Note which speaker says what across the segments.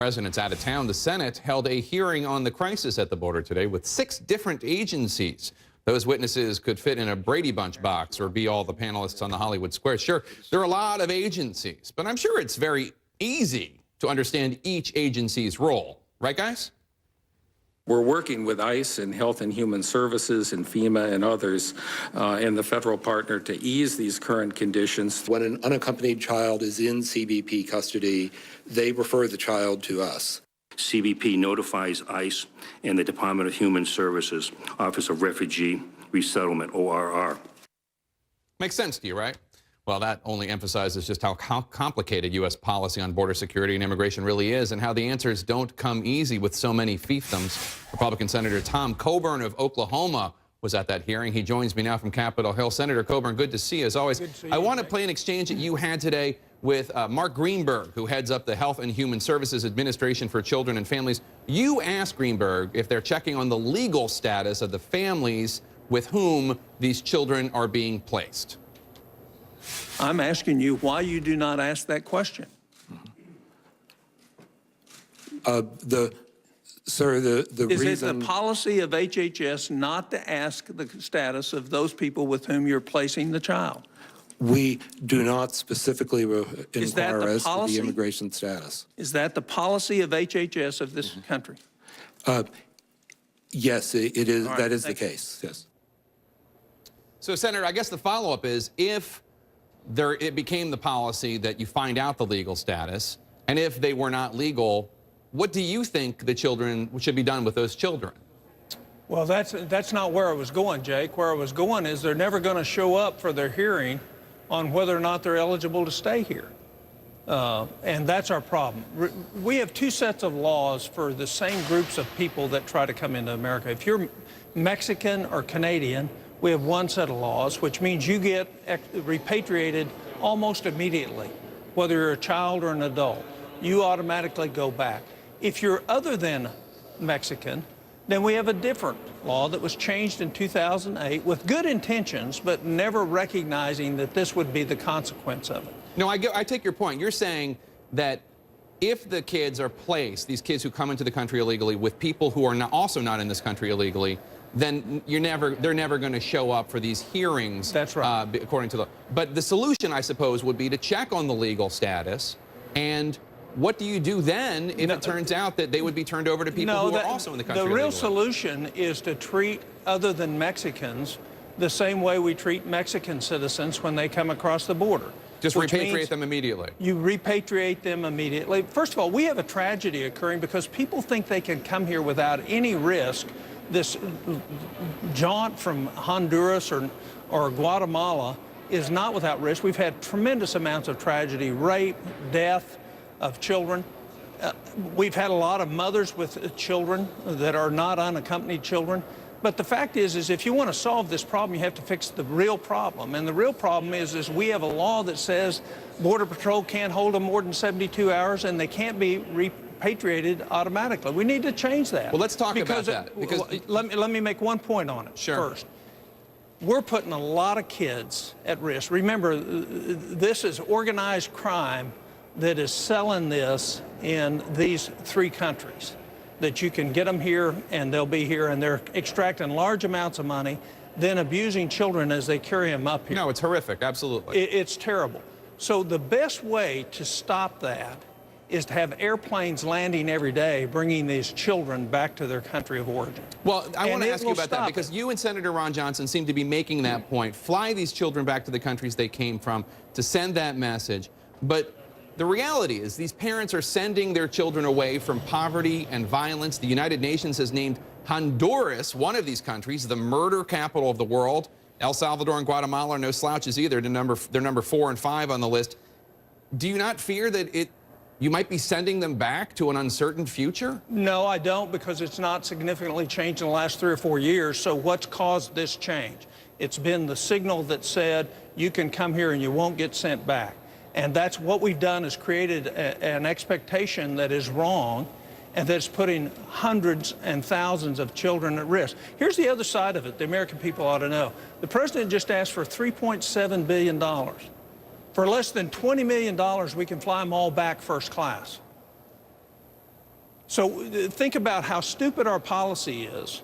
Speaker 1: President's out of town. The Senate held a hearing on the crisis at the border today with 6 different agencies. Those witnesses could fit in a Brady Bunch box or be all the panelists on the Hollywood Square. Sure, there are a lot of agencies, but I'm sure it's very easy to understand each agency's role. Right, guys?
Speaker 2: We're working with ICE and Health and Human Services and FEMA and others and the federal partner to ease these current conditions.
Speaker 3: When an unaccompanied child is in CBP custody, they refer the child to us.
Speaker 4: CBP notifies ICE and the Department of Human Services, Office of Refugee Resettlement, ORR.
Speaker 1: Makes sense to you, right? Well, that only emphasizes just how complicated U.S. policy on border security and immigration really is, and how the answers don't come easy with so many fiefdoms. Republican Senator Tom Coburn of Oklahoma was at that hearing. He joins me now from Capitol Hill. Senator Coburn, good to see you as always. I want to play an exchange that you had today with Mark Greenberg, who heads up the Health and Human Services Administration for Children and Families. You asked Greenberg if they're checking on the legal status of the families with whom these children are being placed.
Speaker 5: I'm asking you why you do not ask that question.
Speaker 3: Sir, the
Speaker 5: Is
Speaker 3: reason...
Speaker 5: it the policy of HHS not to ask the status of those people with whom you're placing the child?
Speaker 3: We do not specifically inquire as to
Speaker 5: policy?
Speaker 3: the immigration status.
Speaker 5: Is that the policy of HHS of this country?
Speaker 3: Yes, it is.
Speaker 5: Right,
Speaker 3: that is the case, yes.
Speaker 1: So, Senator, I guess the follow-up is, if it became the policy that you find out the legal status, and if they were not legal, what do you think the children should be done with those children?
Speaker 5: Well, that's not where I was going, Jake. Where I was going is they're never going to show up for their hearing on whether or not they're eligible to stay here. And that's our problem. We have 2 sets of laws for the same groups of people that try to come into America. If you're Mexican or Canadian, we have 1 set of laws, which means you get repatriated almost immediately, whether you're a child or an adult. You automatically go back. If you're other than Mexican, then we have a different law that was changed in 2008 with good intentions, but never recognizing that this would be the consequence of it.
Speaker 1: No, I take your point. You're saying that if the kids are placed, these kids who come into the country illegally, with people who are also not in this country illegally, then they're never going to show up for these hearings.
Speaker 5: That's right.
Speaker 1: According to the. But the solution, I suppose, would be to check on the legal status. And what do you do then if it turns out that they would be turned over to people who are also in the country
Speaker 5: illegally? The real
Speaker 1: illegally?
Speaker 5: solution is to treat other than Mexicans the same way we treat Mexican citizens when they come across the border.
Speaker 1: Just repatriate them immediately.
Speaker 5: You repatriate them immediately. First of all, we have a tragedy occurring because people think they can come here without any risk. This jaunt from Honduras or Guatemala is not without risk. We've had tremendous amounts of tragedy, rape, death of children. We've had a lot of mothers with children that are not unaccompanied children. But the fact is if you want to solve this problem, you have to fix the real problem. And the real problem is we have a law that says Border Patrol can't hold them more than 72 hours and they can't be repatriated automatically. We need to change that.
Speaker 1: Well, let's talk about that. Because
Speaker 5: let me make one point on it first. We're putting a lot of kids at risk. Remember, this is organized crime that is selling this in these 3 countries, that you can get them here and they'll be here, and they're extracting large amounts of money, then abusing children as they carry them up here.
Speaker 1: No, it's horrific, absolutely.
Speaker 5: It's terrible. So the best way to stop that is to have airplanes landing every day, bringing these children back to their country of origin.
Speaker 1: Well, I want to ask you about that, because you and Senator Ron Johnson seem to be making that point. Fly these children back to the countries they came from to send that message. But the reality is these parents are sending their children away from poverty and violence. The United Nations has named Honduras, one of these countries, the murder capital of the world. El Salvador and Guatemala are no slouches either. They're number 4 and 5 on the list. Do you not fear that you might be sending them back to an uncertain future?
Speaker 5: No, I don't, because it's not significantly changed in the last 3 or 4 years. So what's caused this change? It's been the signal that said you can come here and you won't get sent back. And that's what we've done, is created an expectation that is wrong and that's putting hundreds and thousands of children at risk. Here's the other side of it the American people ought to know. The president just asked for $3.7 billion. For less than $20 million, we can fly them all back first class. So think about how stupid our policy is.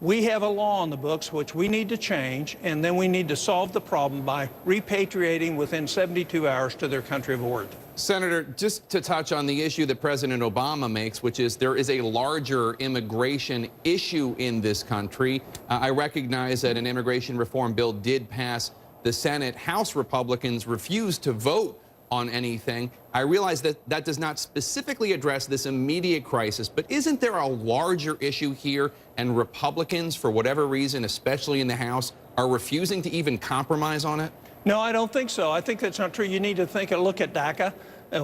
Speaker 5: We have a law on the books which we need to change, and then we need to solve the problem by repatriating within 72 hours to their country of origin.
Speaker 1: Senator, just to touch on the issue that President Obama makes, which is there is a larger immigration issue in this country. I recognize that an immigration reform bill did pass the Senate. House Republicans refused to vote on anything. I realize that that does not specifically address this immediate crisis, but isn't there a larger issue here, and Republicans, for whatever reason, especially in the House, are refusing to even compromise on it?
Speaker 5: No, I don't think so. I think that's not true. You need to look at DACA,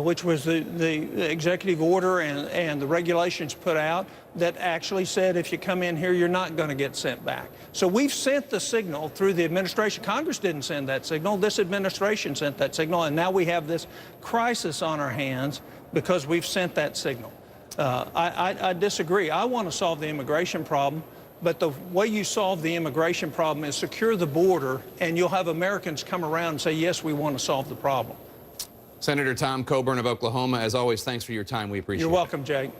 Speaker 5: which was the executive order and the regulations put out that actually said if you come in here, you're not going to get sent back. So we've sent the signal through the administration. Congress didn't send that signal. This administration sent that signal, and now we have this crisis on our hands because we've sent that signal. I disagree. I want to solve the immigration problem. But the way you solve the immigration problem is secure the border, and you'll have Americans come around and say, yes, we want to solve the problem.
Speaker 1: Senator Tom Coburn of Oklahoma, as always, thanks for your time. We appreciate it.
Speaker 5: You're welcome, Jake.